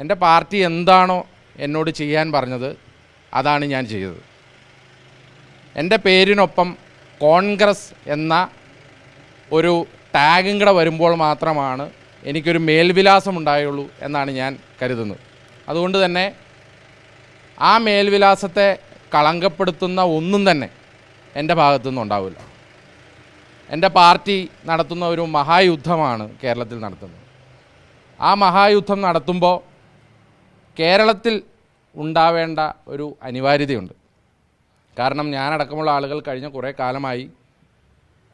എൻ്റെ പാർട്ടി എന്താണോ എന്നോട് ചെയ്യാൻ പറഞ്ഞത് അതാണ് ഞാൻ ചെയ്തത്. എൻ്റെ പേരിനൊപ്പം കോൺഗ്രസ് എന്ന ഒരു ടാഗും കൂടെ വരുമ്പോൾ മാത്രമാണ് എനിക്കൊരു മേൽവിലാസം ഉണ്ടായുള്ളൂ എന്നാണ് ഞാൻ കരുതുന്നത്. അതുകൊണ്ട് തന്നെ ആ മേൽവിലാസത്തെ കളങ്കപ്പെടുത്തുന്ന ഒന്നും തന്നെ എൻ്റെ ഭാഗത്തുനിന്ന് ഉണ്ടാവില്ല. എൻ്റെ പാർട്ടി നടത്തുന്ന ഒരു മഹായുദ്ധമാണ് കേരളത്തിൽ നടത്തുന്നത്. ആ മഹായുദ്ധം നടത്തുമ്പോൾ കേരളത്തിൽ ഉണ്ടാവേണ്ട ഒരു അനിവാര്യതയുണ്ട്. കാരണം ഞാനടക്കമുള്ള ആളുകൾ കഴിഞ്ഞ കുറേ കാലമായി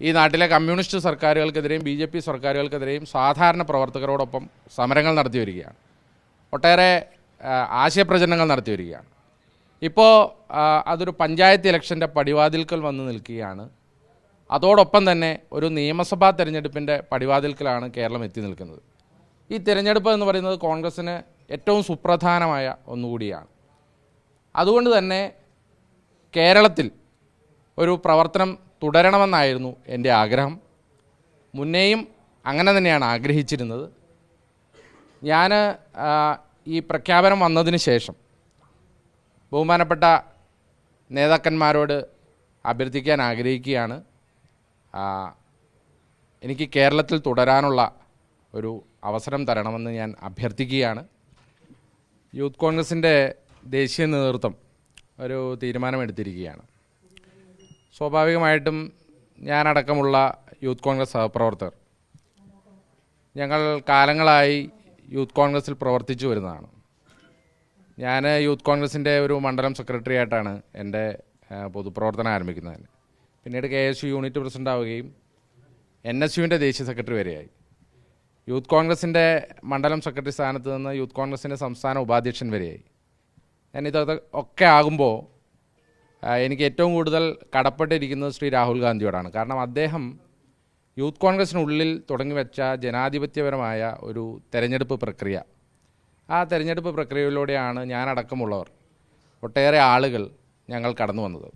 ഈ നാട്ടിലെ കമ്മ്യൂണിസ്റ്റ് സർക്കാരുകൾക്കെതിരെയും BJP സർക്കാരുകൾക്കെതിരെയും സാധാരണ പ്രവർത്തകരോടൊപ്പം സമരങ്ങൾ നടത്തി വരികയാണ്. ഒട്ടേറെ ആശയപ്രചരണങ്ങൾ നടത്തി വരികയാണ്. ഇപ്പോൾ അതൊരു പഞ്ചായത്ത് ഇലക്ഷൻ്റെ പടിവാതിൽക്കൽ വന്ന് നിൽക്കുകയാണ്. അതോടൊപ്പം തന്നെ ഒരു നിയമസഭാ തെരഞ്ഞെടുപ്പിൻ്റെ പടിവാതിൽക്കലാണ് കേരളം എത്തി നിൽക്കുന്നത്. ഈ തിരഞ്ഞെടുപ്പ് എന്ന് പറയുന്നത് കോൺഗ്രസ്സിന് ഏറ്റവും സുപ്രധാനമായ ഒന്നുകൂടിയാണ്. അതുകൊണ്ട് തന്നെ കേരളത്തിൽ ഒരു പ്രവർത്തനം തുടരണമെന്നായിരുന്നു എൻ്റെ ആഗ്രഹം. മുന്നേയും അങ്ങനെ തന്നെയാണ് ആഗ്രഹിച്ചിരുന്നത്. ഞാൻ ഈ പ്രഖ്യാപനം വന്നതിന് ശേഷം ബഹുമാനപ്പെട്ട നേതാക്കന്മാരോട് അഭ്യർത്ഥിക്കാൻ ആഗ്രഹിക്കുകയാണ്. എനിക്ക് കേരളത്തിൽ തുടരാനുള്ള ഒരു അവസരം തരണമെന്ന് ഞാൻ അഭ്യർത്ഥിക്കുകയാണ്. യൂത്ത് കോൺഗ്രസിൻ്റെ ദേശീയ നേതൃത്വം ഒരു തീരുമാനമെടുത്തിരിക്കുകയാണ്. സ്വാഭാവികമായിട്ടും ഞാനടക്കമുള്ള യൂത്ത് കോൺഗ്രസ് സഹപ്രവർത്തകർ ഞങ്ങൾ കാലങ്ങളായി യൂത്ത് കോൺഗ്രസിൽ പ്രവർത്തിച്ചു വരുന്നതാണ്. ഞാൻ യൂത്ത് കോൺഗ്രസിൻ്റെ ഒരു മണ്ഡലം സെക്രട്ടറി ആയിട്ടാണ് എൻ്റെ പൊതുപ്രവർത്തനം ആരംഭിക്കുന്നത്. പിന്നീട് KSU യൂണിറ്റ് പ്രസിഡൻ്റ് ആവുകയും NSUവിൻ്റെ ദേശീയ സെക്രട്ടറി വരെയായി. യൂത്ത് കോൺഗ്രസിൻ്റെ മണ്ഡലം സെക്രട്ടറി സ്ഥാനത്ത് നിന്ന് യൂത്ത് കോൺഗ്രസിൻ്റെ സംസ്ഥാന ഉപാധ്യക്ഷൻ വരെയായി. ഞാനിത് ഒക്കെ ആകുമ്പോൾ എനിക്ക് ഏറ്റവും കൂടുതൽ കടപ്പെട്ടിരിക്കുന്നത് ശ്രീ രാഹുൽ ഗാന്ധിയോടാണ്. കാരണം അദ്ദേഹം യൂത്ത് കോൺഗ്രസിനുള്ളിൽ തുടങ്ങി വെച്ച ജനാധിപത്യപരമായ ഒരു തെരഞ്ഞെടുപ്പ് പ്രക്രിയ, ആ തെരഞ്ഞെടുപ്പ് പ്രക്രിയയിലൂടെയാണ് ഞാനടക്കമുള്ളവർ ഒട്ടേറെ ആളുകൾ ഞങ്ങൾ കടന്നു വന്നത്.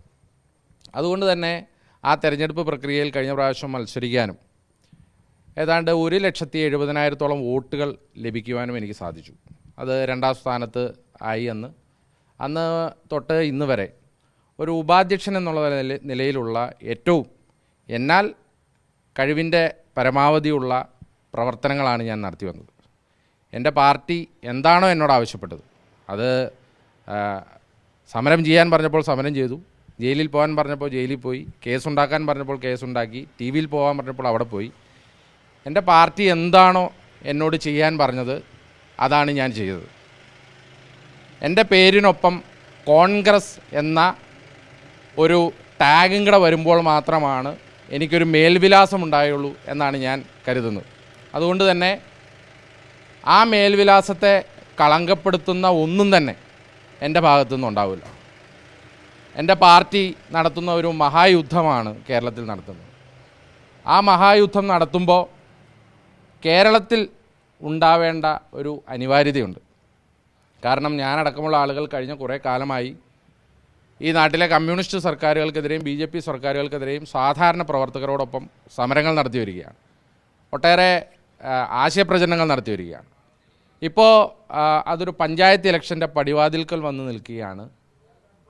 അതുകൊണ്ട് തന്നെ ആ തെരഞ്ഞെടുപ്പ് പ്രക്രിയയിൽ കഴിഞ്ഞ പ്രാവശ്യം മത്സരിക്കാനും ഏതാണ്ട് 1,70,000 വോട്ടുകൾ ലഭിക്കുവാനും എനിക്ക് സാധിച്ചു. അത് 2ാം സ്ഥാനത്ത് ആയി. അന്ന് തൊട്ട് ഇന്ന് വരെ ഒരു ഉപാധ്യക്ഷൻ എന്നുള്ള നിലയിലുള്ള ഏറ്റവും എന്നാൽ കഴിവിൻ്റെ പരമാവധിയുള്ള പ്രവർത്തനങ്ങളാണ് ഞാൻ നടത്തി വന്നത്. എൻ്റെ പാർട്ടി എന്താണോ എന്നോട് ആവശ്യപ്പെട്ടത് അത് സമരം ചെയ്യാൻ പറഞ്ഞപ്പോൾ സമരം ചെയ്തു, ജയിലിൽ പോകാൻ പറഞ്ഞപ്പോൾ ജയിലിൽ പോയി, കേസുണ്ടാക്കാൻ പറഞ്ഞപ്പോൾ കേസുണ്ടാക്കി, TV യിൽ പോകാൻ പറഞ്ഞപ്പോൾ അവിടെ പോയി. എൻ്റെ പാർട്ടി എന്താണോ എന്നോട് ചെയ്യാൻ പറഞ്ഞത് അതാണ് ഞാൻ ചെയ്തത്. എൻ്റെ പേരിനൊപ്പം കോൺഗ്രസ് എന്ന ഒരു ടാഗും കൂടെ വരുമ്പോൾ മാത്രമാണ് എനിക്കൊരു മേൽവിലാസം ഉണ്ടായുള്ളൂ എന്നാണ് ഞാൻ കരുതുന്നത്. അതുകൊണ്ട് തന്നെ ആ മേൽവിലാസത്തെ കളങ്കപ്പെടുത്തുന്ന ഒന്നും തന്നെ എൻ്റെ ഭാഗത്തുനിന്ന് ഉണ്ടാവില്ല. എൻ്റെ പാർട്ടി നടത്തുന്ന ഒരു മഹായുദ്ധമാണ് കേരളത്തിൽ നടത്തുന്നത്. ആ മഹായുദ്ധം നടത്തുമ്പോൾ കേരളത്തിൽ ഉണ്ടാവേണ്ട ഒരു അനിവാര്യതയുണ്ട്. കാരണം ഞാനടക്കമുള്ള ആളുകൾ കഴിഞ്ഞ കുറേ കാലമായി ഈ നാട്ടിലെ കമ്മ്യൂണിസ്റ്റ് സർക്കാരുകൾക്കെതിരെയും BJP സർക്കാരുകൾക്കെതിരെയും സാധാരണ പ്രവർത്തകരോടൊപ്പം സമരങ്ങൾ നടത്തി വരികയാണ്. ഒട്ടേറെ ആശയപ്രചരണങ്ങൾ നടത്തി വരികയാണ്. ഇപ്പോൾ അതൊരു പഞ്ചായത്ത് ഇലക്ഷൻ്റെ പടിവാതിൽക്കൽ വന്ന് നിൽക്കുകയാണ്.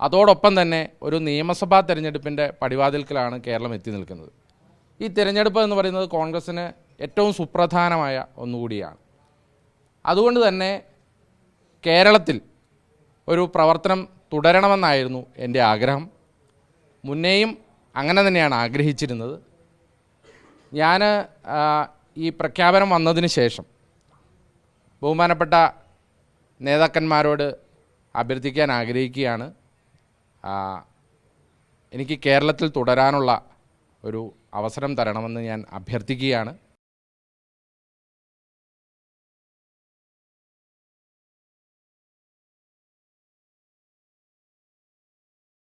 അതോടൊപ്പം തന്നെ ഒരു നിയമസഭാ തെരഞ്ഞെടുപ്പിൻ്റെ പടിവാതിൽക്കലാണ് കേരളം എത്തി നിൽക്കുന്നത്. ഈ തിരഞ്ഞെടുപ്പ് എന്ന് പറയുന്നത് കോൺഗ്രസ്സിന് ഏറ്റവും സുപ്രധാനമായ ഒന്നുകൂടിയാണ്. അതുകൊണ്ട് തന്നെ കേരളത്തിൽ ഒരു പ്രവർത്തനം തുടരണമെന്നായിരുന്നു എൻ്റെ ആഗ്രഹം. മുന്നേയും അങ്ങനെ തന്നെയാണ് ആഗ്രഹിച്ചിരുന്നത്. ഞാൻ ഈ പ്രഖ്യാപനം വന്നതിന് ശേഷം ബഹുമാനപ്പെട്ട നേതാക്കന്മാരോട് അഭ്യർത്ഥിക്കാൻ ആഗ്രഹിക്കുകയാണ്. എനിക്ക് കേരളത്തിൽ തുടരാനുള്ള ഒരു അവസരം തരണമെന്ന് ഞാൻ അഭ്യർത്ഥിക്കുകയാണ്.